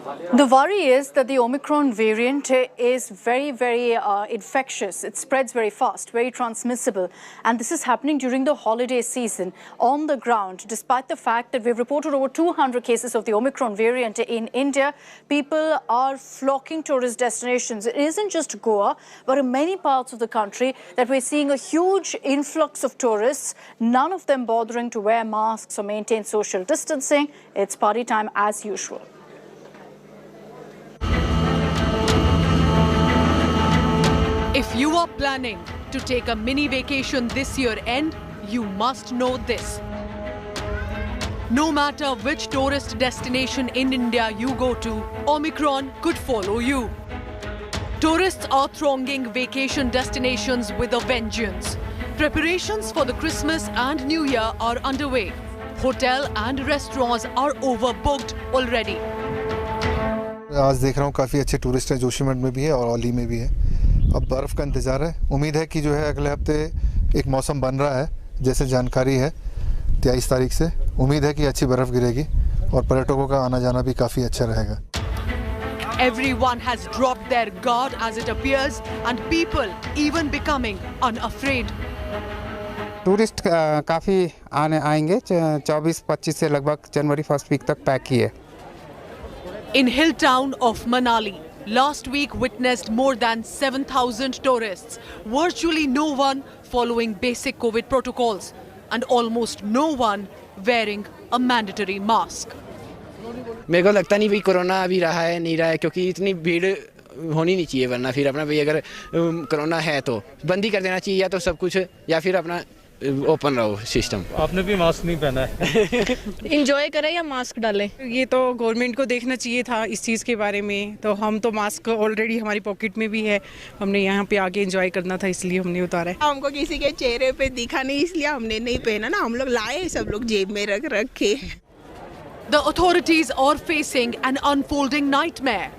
The worry is that the Omicron variant is very infectious. It spreads very fast, very transmissible. And this is happening during the holiday season on the ground. Despite the fact that we've reported over 200 cases of the Omicron variant in India, people are flocking tourist destinations. It isn't just Goa, but in many parts of the country that we're seeing a huge influx of tourists, none of them bothering to wear masks or maintain social distancing. It's party time as usual. If you are planning to take a mini vacation this year end, you must know this. No matter which tourist destination in India you go to, Omicron could follow you. Tourists are thronging vacation destinations with a vengeance. Preparations for the Christmas and New Year are underway. Hotel and restaurants are overbooked already. आज देख रहा हूँ काफ़ी अच्छे tourist हैं, जोशीमठ में भी है और औली में भी है। अब बर्फ़ का इंतज़ार है। उम्मीद है कि जो है अगले हफ्ते एक मौसम बन रहा है, जैसे जानकारी है 23 तारीख से। उम्मीद है कि अच्छी बर्फ़ गिरेगी और पर्यटकों का आना जाना भी काफ़ी अच्छा रहेगा। Everyone has dropped their guard as it appears, and people even becoming unafraid. Tourist काफ़ी आएंगे, 24-25 से लगभग जनवरी फर्स्ट वीक तक पैक ही है। In hill town of Manali, last week witnessed more than 7,000 tourists, virtually no one following basic COVID protocols, and almost no one wearing a mandatory mask. मेरे को लगता नहीं भाई कोरोना अभी रहा है नहीं रहा है, क्योंकि इतनी भीड़ होनी नहीं चाहिए, वरना फिर अपना भाई अगर कोरोना है तो बंद ही कर देना चाहिए, या तो सब कुछ, या फिर अपना ओपन रहो सिस्टम। आपने भी मास्क नहीं पहना है। इंजॉय करें या मास्क डालें? ये तो गवर्नमेंट को देखना चाहिए था इस चीज़ के बारे में। तो हम तो मास्क ऑलरेडी हमारी पॉकेट में भी है, हमने यहाँ पे आके एंजॉय करना था इसलिए हमने उतारा है। हमको किसी के चेहरे पे दिखा नहीं इसलिए हमने नहीं पहना ना, हम लोग लाए सब लोग जेब में रख के। The authorities are facing an unfolding nightmare.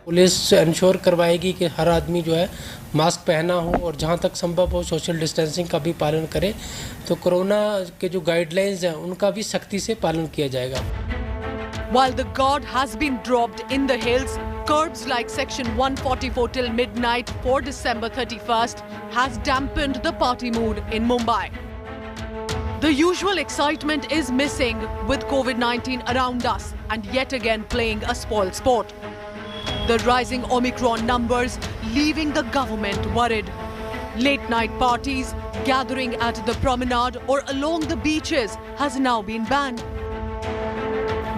Police ensure करवाएगी कि हर आदमी जो है मास्क पहना हो और जहां तक संभव हो सोशल डिस्टेंसिंग का भी पालन करे, तो कोरोना के जो गाइडलाइंस हैं उनका भी सख्ती से पालन किया जाएगा। While the guard has been dropped in the hills, curbs like Section 144 till midnight for December 31st has dampened the party mood in Mumbai. The usual excitement is missing with COVID-19 around us and yet again playing a spoil sport. The rising Omicron numbers leaving the government worried. Late night parties, gathering at the promenade or along the beaches has now been banned.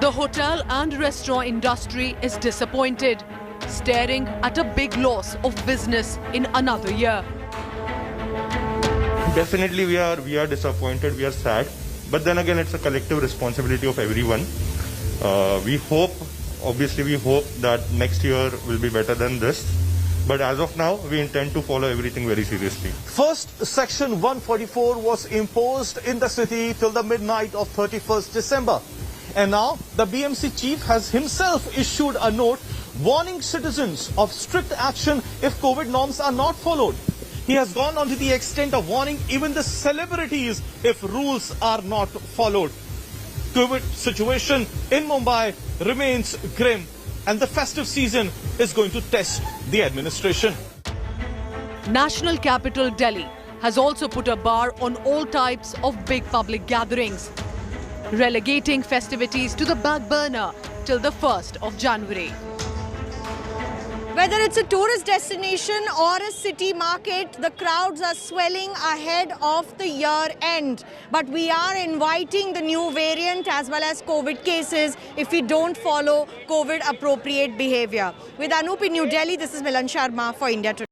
The hotel and restaurant industry is disappointed, staring at a big loss of business in another year. Definitely we are disappointed, we are sad, but then again it's a collective responsibility of everyone. We hope that next year will be better than this, but as of now we intend to follow everything very seriously. First, Section 144 was imposed in the city till the midnight of 31st December. And now the BMC chief has himself issued a note warning citizens of strict action if COVID norms are not followed. He has gone on to the extent of warning even the celebrities if rules are not followed. COVID situation in Mumbai remains grim, and the festive season is going to test the administration. National capital Delhi has also put a bar on all types of big public gatherings, relegating festivities to the back burner till the 1st of January. Whether it's a tourist destination or a city market, the crowds are swelling ahead of the year end. But we are inviting the new variant as well as COVID cases if we don't follow COVID appropriate behavior. With Anup in New Delhi, this is Milan Sharma for India Today.